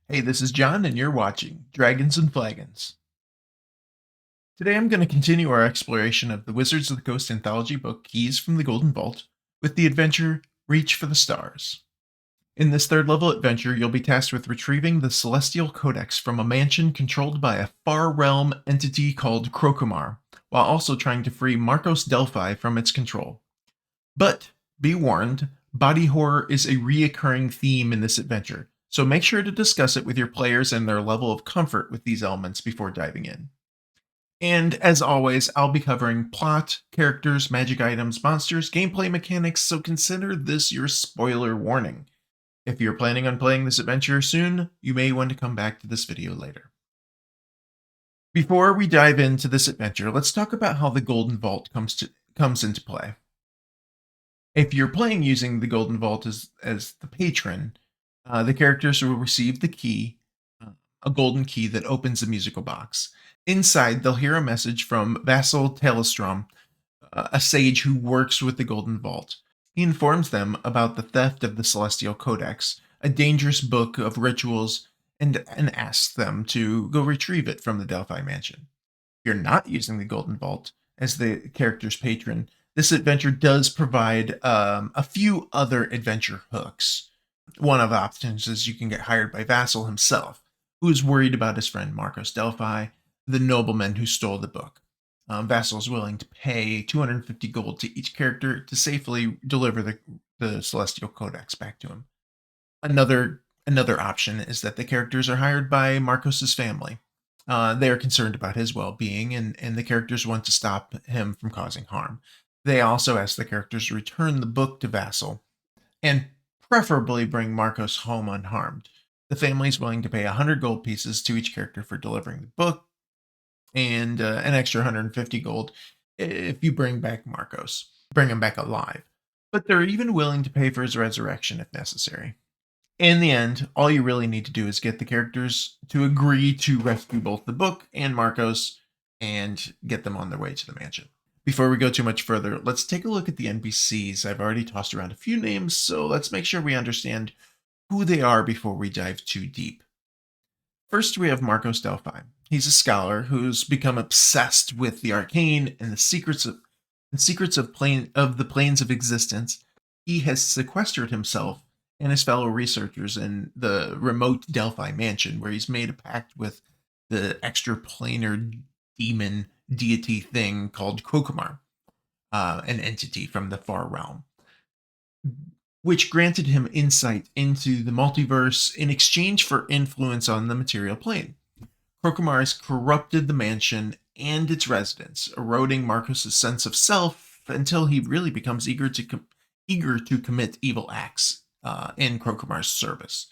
Hey, this is John, and you're watching Dragons and Flagons. Today I'm going to continue our exploration of the Wizards of the Coast anthology book Keys from the Golden Vault with the adventure Reach for the Stars. In this third level adventure, you'll be tasked with retrieving the Celestial Codex from a mansion controlled by a far realm entity called Krokomar, while also trying to free Marcos Delphi from its control. But be warned, body horror is a reoccurring theme in this adventure, so make sure to discuss it with your players and their level of comfort with these elements before diving in. And as always, I'll be covering plot, characters, magic items, monsters, gameplay mechanics, so consider this your spoiler warning. If you're planning on playing this adventure soon, you may want to come back to this video later. Before we dive into this adventure, let's talk about how the Golden Vault comes into play. If you're playing using the Golden Vault as the patron, the characters will receive the key, a golden key that opens a musical box. Inside, they'll hear a message from Vassal Talistrom, a sage who works with the Golden Vault. He informs them about the theft of the Celestial Codex, a dangerous book of rituals, and asks them to go retrieve it from the Delphi Mansion. If you're not using the Golden Vault as the character's patron, this adventure does provide a few other adventure hooks. One of the options is you can get hired by Vassal himself, who is worried about his friend Marcos Delphi, the nobleman who stole the book. Vassal is willing to pay 250 gold to each character to safely deliver the Celestial Codex back to him. Another option is that the characters are hired by Marcos's family. They are concerned about his well-being, and the characters want to stop him from causing harm. They also ask the characters to return the book to Vassal, and preferably bring Marcos home unharmed. The family is willing to pay 100 gold pieces to each character for delivering the book, and an extra 150 gold if you bring him back alive. But they're even willing to pay for his resurrection if necessary. In the end, all you really need to do is get the characters to agree to rescue both the book and Marcos and get them on their way to the mansion. Before we go too much further, let's take a look at the NPCs. I've already tossed around a few names, so let's make sure we understand who they are before we dive too deep. First, we have Marcos Delphi. He's a scholar who's become obsessed with the arcane and the secrets of the planes of existence. He has sequestered himself and his fellow researchers in the remote Delphi mansion, where he's made a pact with the extraplanar demon deity thing called Krokomar, an entity from the far realm, which granted him insight into the multiverse in exchange for influence on the material plane. Krokomar has corrupted the mansion and its residents, eroding Marcos's sense of self until he really becomes eager to commit evil acts in Krokomar's service.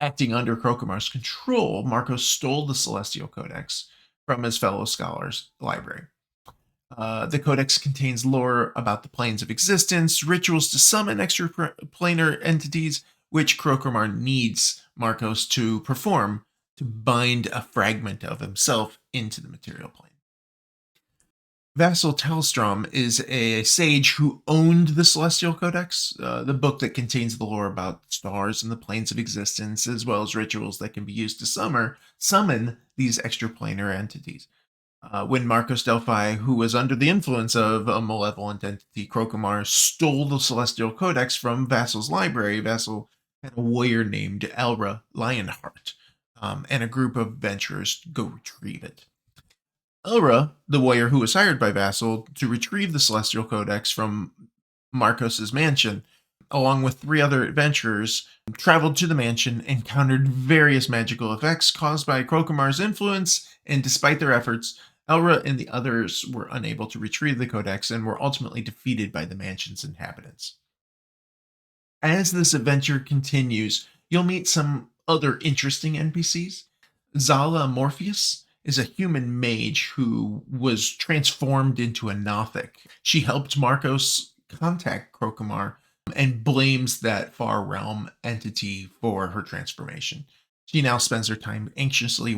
Acting under Krokomar's control, Marcos stole the Celestial Codex from his fellow scholars' library. The Codex contains lore about the planes of existence, rituals to summon extraplanar entities, which Krokomar needs Marcos to perform to bind a fragment of himself into the material plane. Vassal Telstrom is a sage who owned the Celestial Codex, the book that contains the lore about stars and the planes of existence, as well as rituals that can be used to summon these extraplanar entities. When Marcos Delphi, who was under the influence of a malevolent entity, Krokomar, stole the Celestial Codex from Vassal's library, Vassal had a warrior named Elra Lionheart, and a group of adventurers go retrieve it. Elra, the warrior who was hired by Vassal to retrieve the Celestial Codex from Marcos's mansion, along with three other adventurers, traveled to the mansion, encountered various magical effects caused by Krokomar's influence, and despite their efforts, Elra and the others were unable to retrieve the Codex and were ultimately defeated by the mansion's inhabitants. As this adventure continues, you'll meet some other interesting NPCs. Zala Morpheus is a human mage who was transformed into a Nothic. She helped Marcos contact Krokomar and blames that far realm entity for her transformation. She now spends her time anxiously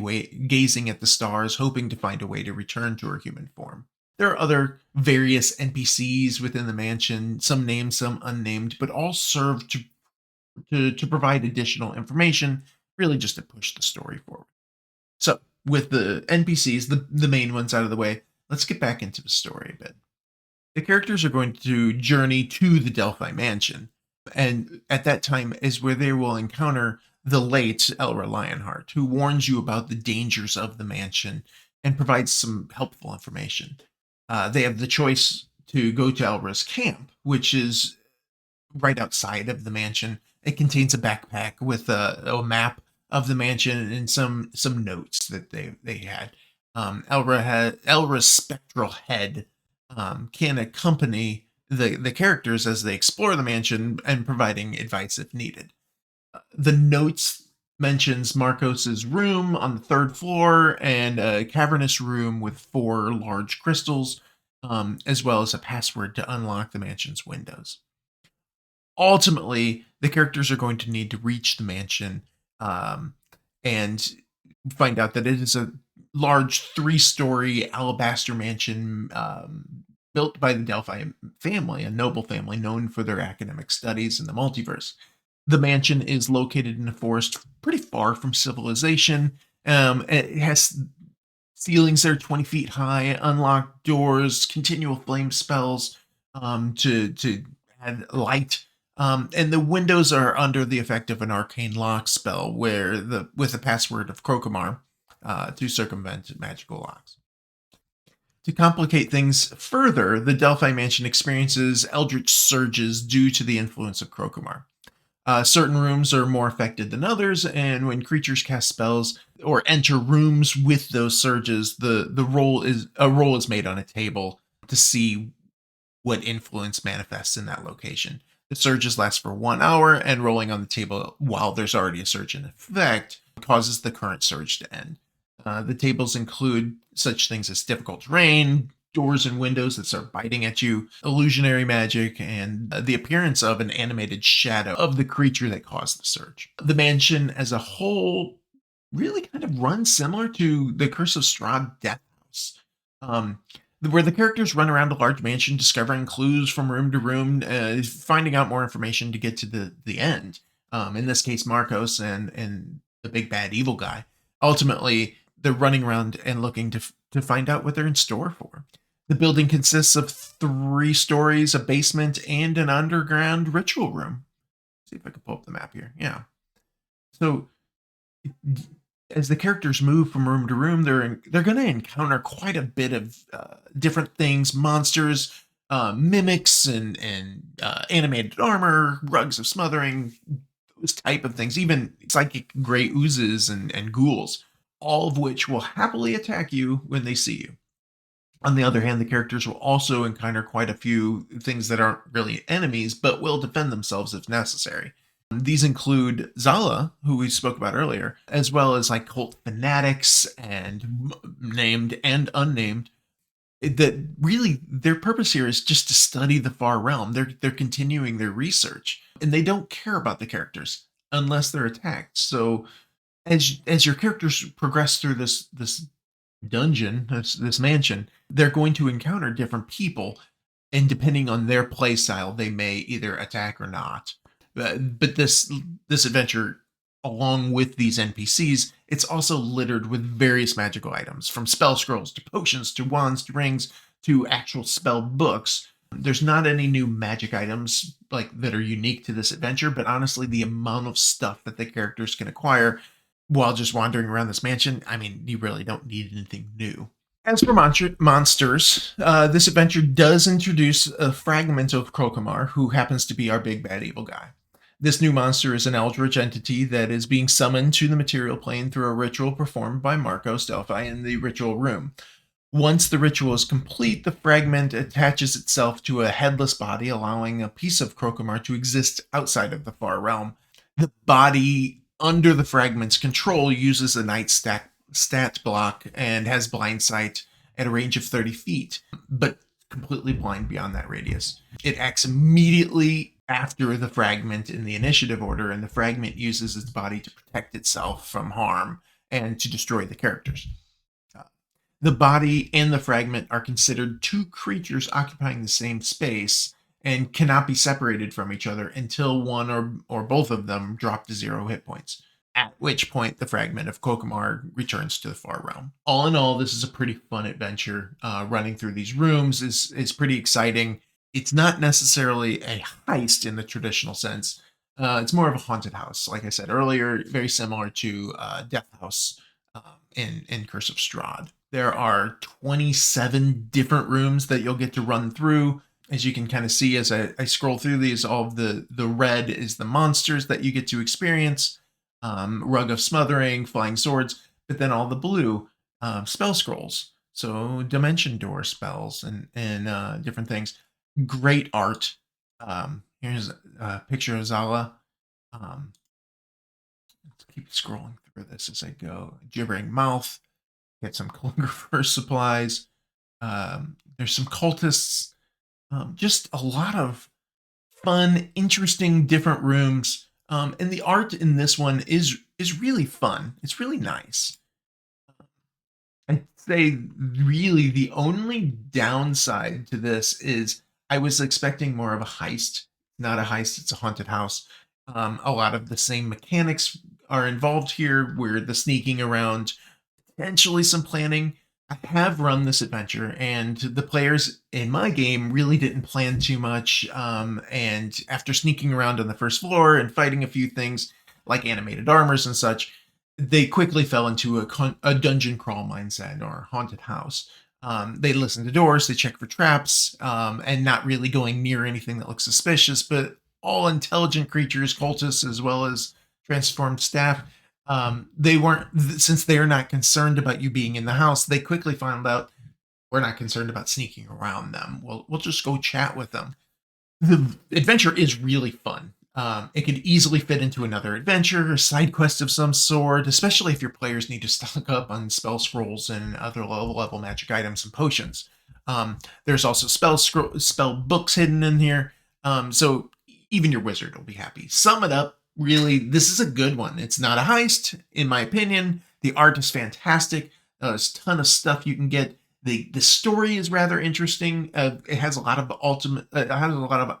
gazing at the stars, hoping to find a way to return to her human form. There are other various NPCs within the mansion, some named, some unnamed, but all serve to provide additional information really just to push the story forward. So, with the NPCs, the main ones out of the way, let's get back into the story a bit. The characters are going to journey to the Delphi mansion, and at that time is where they will encounter the late Elra Lionheart, who warns you about the dangers of the mansion and provides some helpful information. They have the choice to go to Elra's camp, which is right outside of the mansion. It contains a backpack with a map of the mansion and some notes that they had. Elra's spectral head can accompany the characters as they explore the mansion and providing advice if needed. The notes mentions Marcos's room on the third floor and a cavernous room with four large crystals, as well as a password to unlock the mansion's windows. Ultimately, the characters are going to need to reach the mansion um, and find out that it is a large three-story alabaster mansion built by the Delphi family, a noble family known for their academic studies in the multiverse. The mansion is located in a forest pretty far from civilization. It has ceilings that are 20 feet high, unlocked doors, continual flame spells to add light. And the windows are under the effect of an arcane lock spell, where the with the password of Crocomar to circumvent magical locks. To complicate things further, the Delphi mansion experiences eldritch surges due to the influence of Crocomar. Certain rooms are more affected than others, and when creatures cast spells or enter rooms with those surges, the roll is made on a table to see what influence manifests in that location. The surges last for 1 hour, and rolling on the table while there's already a surge in effect causes the current surge to end. The tables include such things as difficult terrain, doors and windows that start biting at you, illusionary magic, and the appearance of an animated shadow of the creature that caused the surge. The mansion as a whole really kind of runs similar to the Curse of Strahd Death House, um, where the characters run around a large mansion, discovering clues from room to room, finding out more information to get to the end. In this case, Marcos and the big bad evil guy. Ultimately, they're running around and looking to find out what they're in store for. The building consists of 3 stories, a basement, and an underground ritual room. See if I can pull up the map here. Yeah. So as the characters move from room to room, they're going to encounter quite a bit of different things: monsters, mimics, and animated armor, rugs of smothering, those type of things. Even psychic gray oozes and ghouls, all of which will happily attack you when they see you. On the other hand, the characters will also encounter quite a few things that aren't really enemies, but will defend themselves if necessary. These include Zala, who we spoke about earlier, as well as like cult fanatics and named and unnamed. That really their purpose here is just to study the far realm. They're continuing their research, and they don't care about the characters unless they're attacked. So as your characters progress through this dungeon, this mansion, they're going to encounter different people, and depending on their play style, they may either attack or not. But this adventure, along with these NPCs, it's also littered with various magical items, from spell scrolls to potions to wands to rings to actual spell books. There's not any new magic items like that are unique to this adventure, but honestly, the amount of stuff that the characters can acquire while just wandering around this mansion, I mean, you really don't need anything new. As for monsters, this adventure does introduce a fragment of Krokemar, who happens to be our big bad evil guy. This new monster is an eldritch entity that is being summoned to the material plane through a ritual performed by Marcos Delphi in the ritual room. Once the ritual is complete, the fragment attaches itself to a headless body, allowing a piece of Krokemar to exist outside of the far realm. The body under the fragment's control uses a night stat block and has blind sight at a range of 30 feet, but completely blind beyond that radius. It acts immediately after the fragment in the initiative order, and the fragment uses its body to protect itself from harm and to destroy the characters. The body and the fragment are considered two creatures occupying the same space and cannot be separated from each other until one or both of them drop to 0 hit points. at which point the fragment of Kokomar returns to the far realm. All in all, this is a pretty fun adventure. Running through these rooms is pretty exciting. It's not necessarily a heist in the traditional sense. It's more of a haunted house, like I said earlier, very similar to Death House in Curse of Strahd. There are 27 different rooms that you'll get to run through. As you can kind of see as I scroll through these, all of the red is the monsters that you get to experience, Rug of Smothering, Flying Swords, but then all the blue spell scrolls. So Dimension Door spells and different things. Great art. Here's a picture of Zala. Let's keep scrolling through this as I go. Gibbering Mouth. Get some calligrapher supplies. There's some cultists. Just a lot of fun, interesting, different rooms. And the art in this one is really fun. It's really nice. I'd say really the only downside to this is I was expecting more of a heist. Not a heist, it's a haunted house. A lot of the same mechanics are involved here, where the sneaking around, potentially some planning. I have run this adventure, and the players in my game really didn't plan too much. And after sneaking around on the first floor and fighting a few things like animated armors and such, they quickly fell into a dungeon crawl mindset or haunted house. They listen to doors, they check for traps, and not really going near anything that looks suspicious. But all intelligent creatures, cultists as well as transformed staff, they weren't, since they're not concerned about you being in the house. They quickly found out we're not concerned about sneaking around them. We'll just go chat with them. The adventure is really fun. It could easily fit into another adventure or side quest of some sort, especially if your players need to stock up on spell scrolls and other level magic items and potions. There's also spell books hidden in here, so even your wizard will be happy. Sum it up, really, this is a good one. It's not a heist, in my opinion. The art is fantastic. There's a ton of stuff you can get. The story is rather interesting. It has a lot of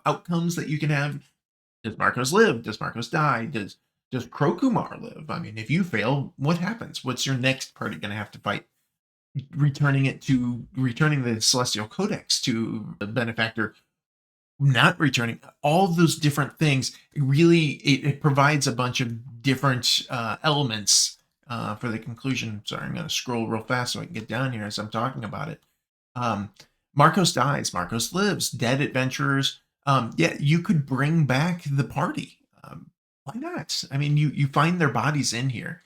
outcomes that you can have. Does Marcos live? Does Marcos die? Does Krokumar live? I mean, if you fail, what happens? What's your next party going to have to fight? Returning the Celestial Codex to the benefactor, not returning, all of those different things. It provides a bunch of different elements for the conclusion. Sorry, I'm going to scroll real fast so I can get down here as I'm talking about it. Marcos dies, Marcos lives, dead adventurers. Yeah, you could bring back the party. Why not? I mean, you find their bodies in here.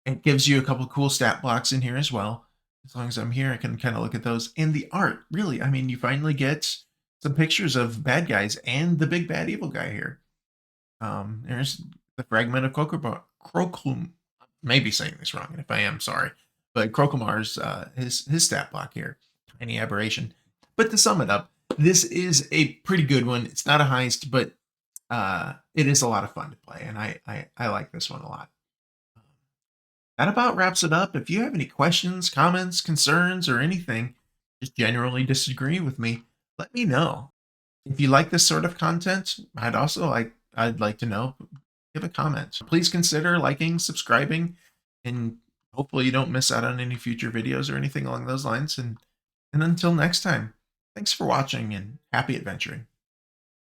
It gives you a couple cool stat blocks in here as well. As long as I'm here, I can kind of look at those. And the art, really, I mean, you finally get some pictures of bad guys and the big bad evil guy here. There's the fragment of Krokum. Maybe saying this wrong, and if I am, sorry. But Krokumar's his stat block here. Tiny aberration. But to sum it up, this is a pretty good one. It's not a heist, but it is a lot of fun to play, and I like this one a lot. That about wraps it up. If you have any questions, comments, concerns, or anything, just generally disagree with me, let me know. If you like this sort of content, I'd like to know. Give a comment. Please consider liking, subscribing, and hopefully you don't miss out on any future videos or anything along those lines. And until next time, thanks for watching and happy adventuring.